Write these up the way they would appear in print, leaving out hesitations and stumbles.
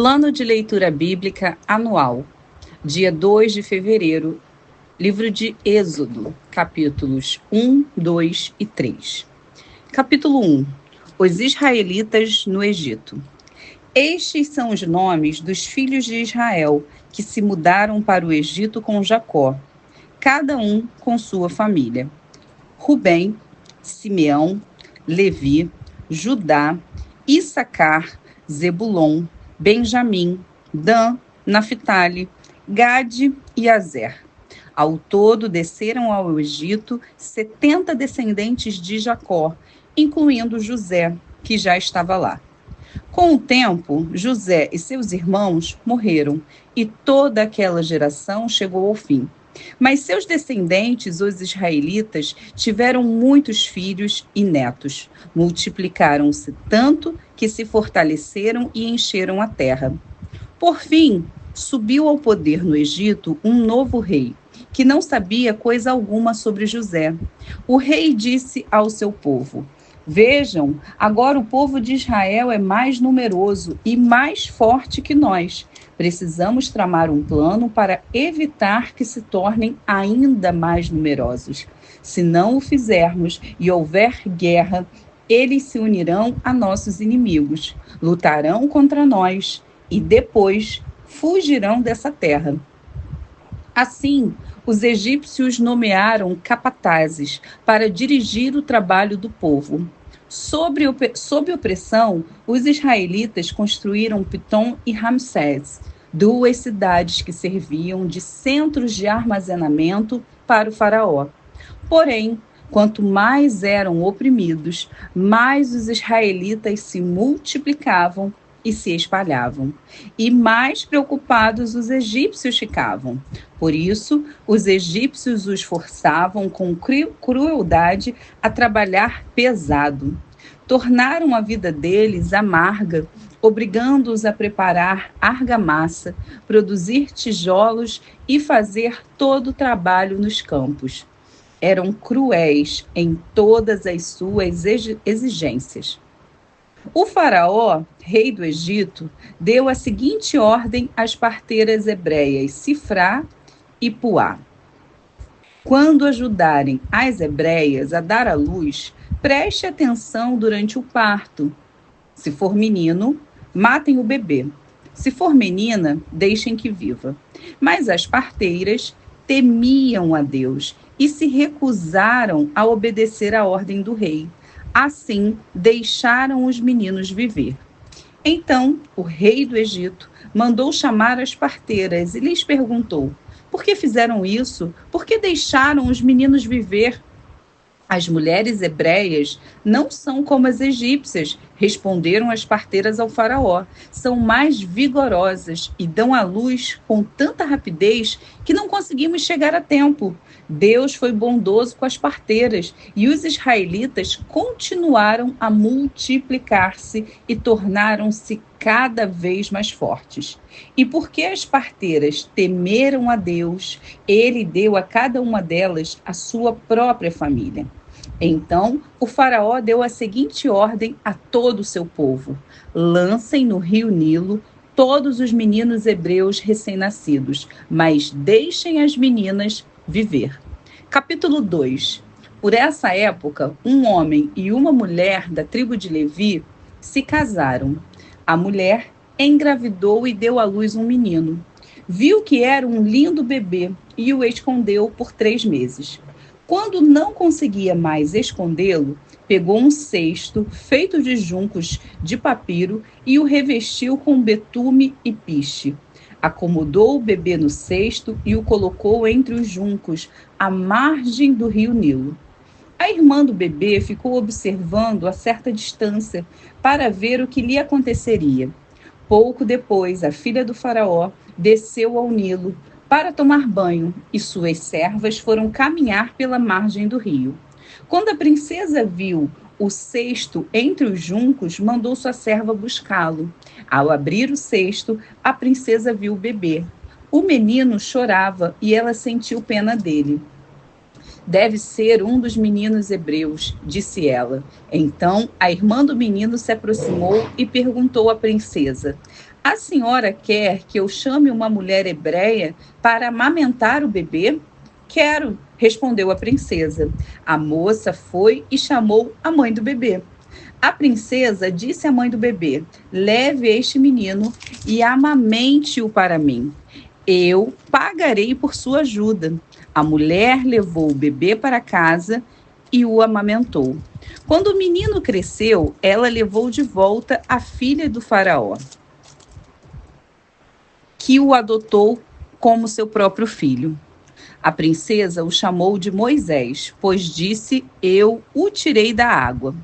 Plano de leitura bíblica anual, dia 2 de fevereiro, livro de Êxodo, capítulos 1, 2 e 3. Capítulo 1. Os israelitas no Egito. Estes são os nomes dos filhos de Israel que se mudaram para o Egito com Jacó, cada um com sua família: Rubem, Simeão, Levi, Judá, Issacar, Zebulon, Benjamim, Dan, Naphtali, Gade e Azer. Ao todo, desceram ao Egito 70 descendentes de Jacó, incluindo José, que já estava lá. Com o tempo, José e seus irmãos morreram, e toda aquela geração chegou ao fim. Mas seus descendentes, os israelitas, tiveram muitos filhos e netos. Multiplicaram-se tanto que se fortaleceram e encheram a terra. Por fim, subiu ao poder no Egito um novo rei, que não sabia coisa alguma sobre José. O rei disse ao seu povo: "Vejam, agora o povo de Israel é mais numeroso e mais forte que nós. Precisamos tramar um plano para evitar que se tornem ainda mais numerosos. Se não o fizermos e houver guerra, eles se unirão a nossos inimigos, lutarão contra nós e depois fugirão dessa terra." Assim, os egípcios nomearam capatazes para dirigir o trabalho do povo. Sob opressão, os israelitas construíram Pitom e Ramsés, duas cidades que serviam de centros de armazenamento para o faraó. Porém, quanto mais eram oprimidos, mais os israelitas se multiplicavam e se espalhavam, e mais preocupados os egípcios ficavam. Por isso, os egípcios os forçavam com crueldade a trabalhar pesado. Tornaram a vida deles amarga, obrigando-os a preparar argamassa, produzir tijolos e fazer todo o trabalho nos campos. Eram cruéis em todas as suas exigências. O faraó, rei do Egito, deu a seguinte ordem às parteiras hebreias Sifrá e Puá: quando ajudarem as hebreias a dar à luz, preste atenção durante o parto. Se for menino, matem o bebê. Se for menina, deixem que viva. Mas as parteiras temiam a Deus e se recusaram a obedecer à ordem do rei. Assim, deixaram os meninos viver. Então, o rei do Egito mandou chamar as parteiras e lhes perguntou: por que fizeram isso? Por que deixaram os meninos viver? As mulheres hebreias não são como as egípcias, responderam as parteiras ao faraó. São mais vigorosas e dão à luz com tanta rapidez que não conseguimos chegar a tempo. Deus foi bondoso com as parteiras e os israelitas continuaram a multiplicar-se e tornaram-se cada vez mais fortes. E porque as parteiras temeram a Deus, ele deu a cada uma delas a sua própria família. Então, o faraó deu a seguinte ordem a todo o seu povo: lancem no rio Nilo todos os meninos hebreus recém-nascidos, mas deixem as meninas viver. Capítulo 2. Por essa época, um homem e uma mulher da tribo de Levi se casaram. A mulher engravidou e deu à luz um menino. Viu que era um lindo bebê e o escondeu por 3 meses. Quando não conseguia mais escondê-lo, pegou um cesto feito de juncos de papiro e o revestiu com betume e piche. Acomodou o bebê no cesto e o colocou entre os juncos, à margem do rio Nilo. A irmã do bebê ficou observando a certa distância para ver o que lhe aconteceria. Pouco depois, a filha do faraó desceu ao Nilo para tomar banho e suas servas foram caminhar pela margem do rio. Quando a princesa viu o cesto entre os juncos, mandou sua serva buscá-lo. Ao abrir o cesto, a princesa viu o bebê. O menino chorava e ela sentiu pena dele. Deve ser um dos meninos hebreus, disse ela. Então, a irmã do menino se aproximou e perguntou à princesa: A senhora quer que eu chame uma mulher hebreia para amamentar o bebê? Quero, respondeu a princesa. A moça foi e chamou a mãe do bebê. A princesa disse à mãe do bebê: leve este menino e amamente-o para mim. Eu pagarei por sua ajuda. A mulher levou o bebê para casa e o amamentou. Quando o menino cresceu, ela levou de volta a filha do faraó, que o adotou como seu próprio filho. A princesa o chamou de Moisés, pois disse: eu o tirei da água.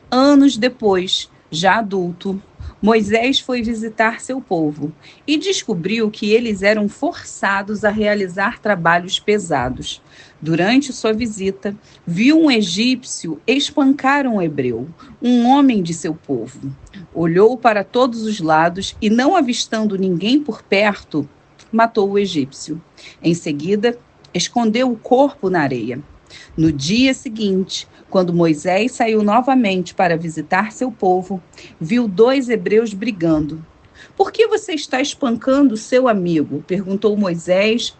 Anos depois, já adulto, Moisés foi visitar seu povo e descobriu que eles eram forçados a realizar trabalhos pesados. Durante sua visita, viu um egípcio espancar um hebreu, um homem de seu povo. Olhou para todos os lados e, não avistando ninguém por perto, matou o egípcio. Em seguida, escondeu o corpo na areia. No dia seguinte, quando Moisés saiu novamente para visitar seu povo, viu 2 hebreus brigando. Por que você está espancando seu amigo? Perguntou Moisés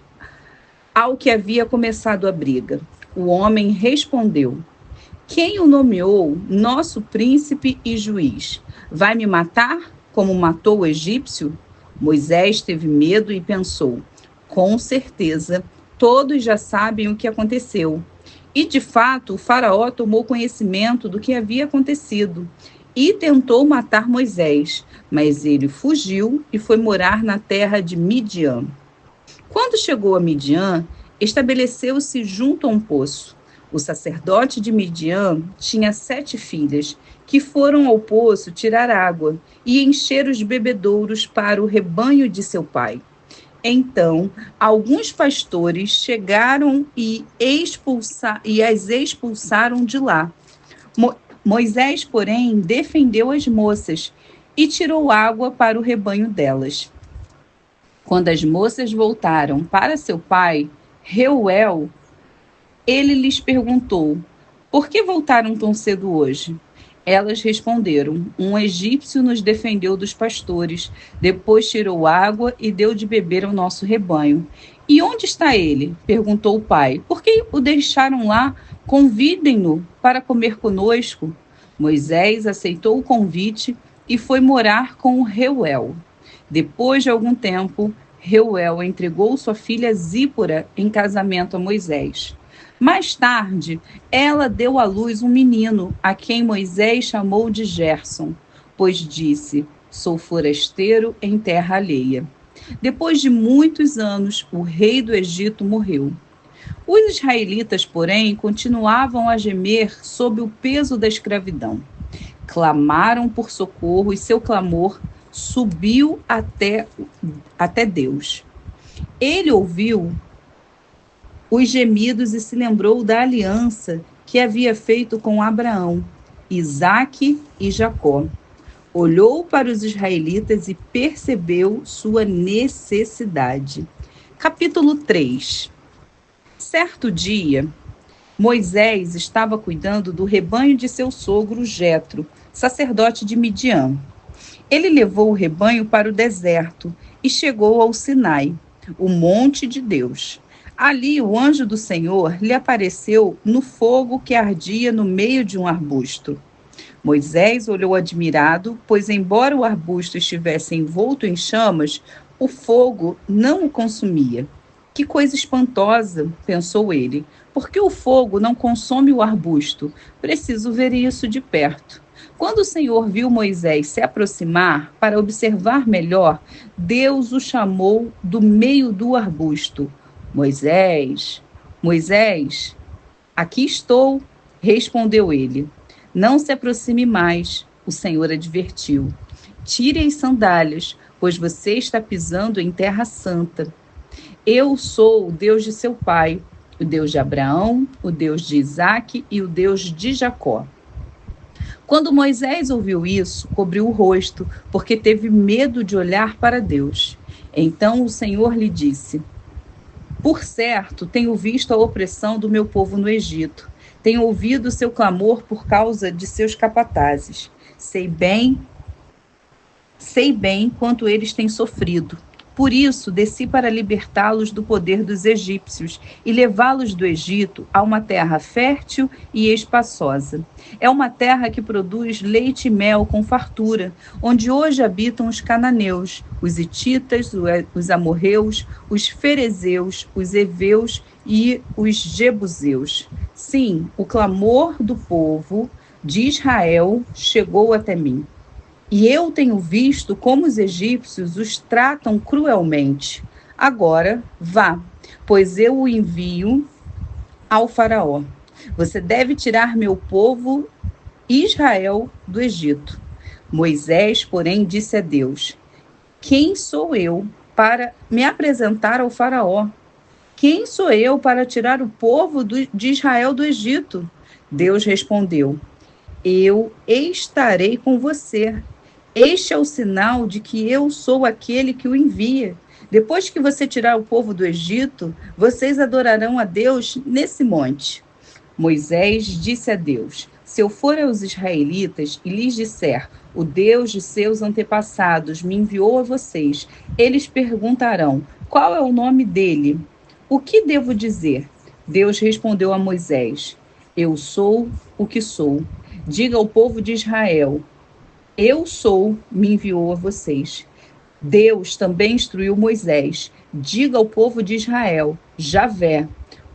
ao que havia começado a briga. O homem respondeu: quem o nomeou nosso príncipe e juiz? Vai me matar como matou o egípcio? Moisés teve medo e pensou: com certeza, todos já sabem o que aconteceu. E, de fato, o faraó tomou conhecimento do que havia acontecido e tentou matar Moisés, mas ele fugiu e foi morar na terra de Midian. Quando chegou a Midian, estabeleceu-se junto a um poço. O sacerdote de Midian tinha 7 filhas, que foram ao poço tirar água e encher os bebedouros para o rebanho de seu pai. Então, alguns pastores chegaram e as expulsaram de lá. Moisés, porém, defendeu as moças e tirou água para o rebanho delas. Quando as moças voltaram para seu pai, Reuel, ele lhes perguntou: por que voltaram tão cedo hoje? Elas responderam: um egípcio nos defendeu dos pastores, depois tirou água e deu de beber ao nosso rebanho. E onde está ele? Perguntou o pai. Por que o deixaram lá? Convidem-no para comer conosco. Moisés aceitou o convite e foi morar com Reuel. Depois de algum tempo, Reuel entregou sua filha Zípora em casamento a Moisés. Mais tarde, ela deu à luz um menino, a quem Moisés chamou de Gerson, pois disse: sou forasteiro em terra alheia. Depois de muitos anos, o rei do Egito morreu. Os israelitas, porém, continuavam a gemer sob o peso da escravidão. Clamaram por socorro e seu clamor subiu até Deus. Ele ouviu os gemidos e se lembrou da aliança que havia feito com Abraão, Isaque e Jacó. Olhou para os israelitas e percebeu sua necessidade. Capítulo 3. Certo dia, Moisés estava cuidando do rebanho de seu sogro Jetro, sacerdote de Midian. Ele levou o rebanho para o deserto e chegou ao Sinai, o monte de Deus. Ali o anjo do Senhor lhe apareceu no fogo que ardia no meio de um arbusto. Moisés olhou admirado, pois embora o arbusto estivesse envolto em chamas, o fogo não o consumia. Que coisa espantosa, pensou ele. Por que o fogo não consome o arbusto? Preciso ver isso de perto. Quando o Senhor viu Moisés se aproximar para observar melhor, Deus o chamou do meio do arbusto. Moisés, Moisés, aqui estou, respondeu ele. Não se aproxime mais, o Senhor advertiu. Tire as sandálias, pois você está pisando em terra santa. Eu sou o Deus de seu pai, o Deus de Abraão, o Deus de Isaque e o Deus de Jacó. Quando Moisés ouviu isso, cobriu o rosto, porque teve medo de olhar para Deus. Então o Senhor lhe disse: por certo, tenho visto a opressão do meu povo no Egito. Tenho ouvido seu clamor por causa de seus capatazes. Sei bem Sei bem quanto eles têm sofrido. Por isso, desci para libertá-los do poder dos egípcios e levá-los do Egito a uma terra fértil e espaçosa. É uma terra que produz leite e mel com fartura, onde hoje habitam os cananeus, os hititas, os amorreus, os ferezeus, os heveus e os jebuseus. Sim, o clamor do povo de Israel chegou até mim. E eu tenho visto como os egípcios os tratam cruelmente. Agora, vá, pois eu o envio ao faraó. Você deve tirar meu povo Israel do Egito. Moisés, porém, disse a Deus: quem sou eu para me apresentar ao faraó? Quem sou eu para tirar o povo de Israel do Egito? Deus respondeu: eu estarei com você. Este é o sinal de que eu sou aquele que o envia. Depois que você tirar o povo do Egito, vocês adorarão a Deus nesse monte. Moisés disse a Deus: se eu for aos israelitas e lhes disser, o Deus de seus antepassados me enviou a vocês, eles perguntarão, qual é o nome dele? O que devo dizer? Deus respondeu a Moisés: eu sou o que sou. Diga ao povo de Israel: eu sou, me enviou a vocês. Deus também instruiu Moisés: diga ao povo de Israel, Javé,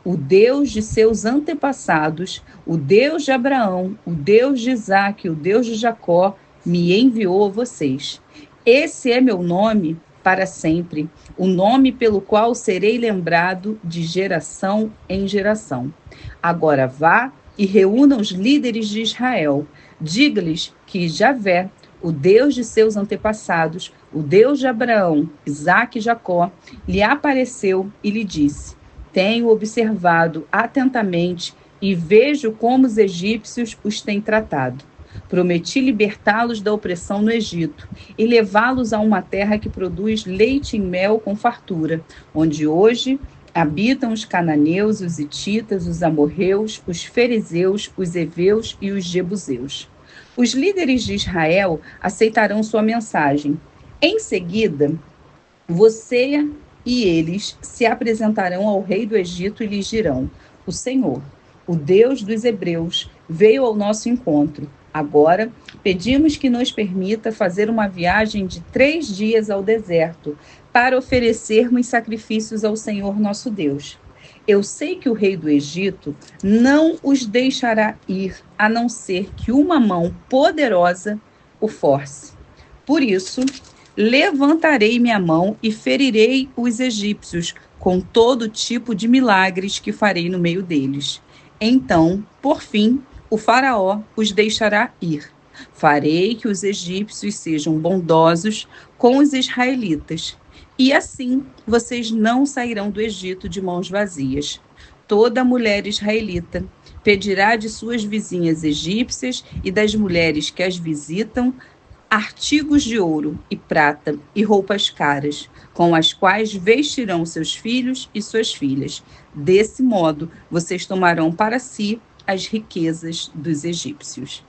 o Deus de seus antepassados, o Deus de Abraão, o Deus de Isaque, o Deus de Jacó, me enviou a vocês. Esse é meu nome para sempre, o nome pelo qual serei lembrado de geração em geração. Agora vá e reúna os líderes de Israel. Diga-lhes que Javé, o Deus de seus antepassados, o Deus de Abraão, Isaque e Jacó, lhe apareceu e lhe disse: tenho observado atentamente e vejo como os egípcios os têm tratado. Prometi libertá-los da opressão no Egito e levá-los a uma terra que produz leite e mel com fartura, onde hoje habitam os cananeus, os hititas, os amorreus, os ferezeus, os heveus e os jebuseus. Os líderes de Israel aceitarão sua mensagem. Em seguida, você e eles se apresentarão ao rei do Egito e lhes dirão: o Senhor, o Deus dos hebreus, veio ao nosso encontro. Agora, pedimos que nos permita fazer uma viagem de 3 dias ao deserto para oferecermos sacrifícios ao Senhor nosso Deus. Eu sei que o rei do Egito não os deixará ir, a não ser que uma mão poderosa o force. Por isso, levantarei minha mão e ferirei os egípcios com todo tipo de milagres que farei no meio deles. Então, por fim, o faraó os deixará ir. Farei que os egípcios sejam bondosos com os israelitas. E assim vocês não sairão do Egito de mãos vazias. Toda mulher israelita pedirá de suas vizinhas egípcias e das mulheres que as visitam artigos de ouro e prata e roupas caras, com as quais vestirão seus filhos e suas filhas. Desse modo, vocês tomarão para si as riquezas dos egípcios.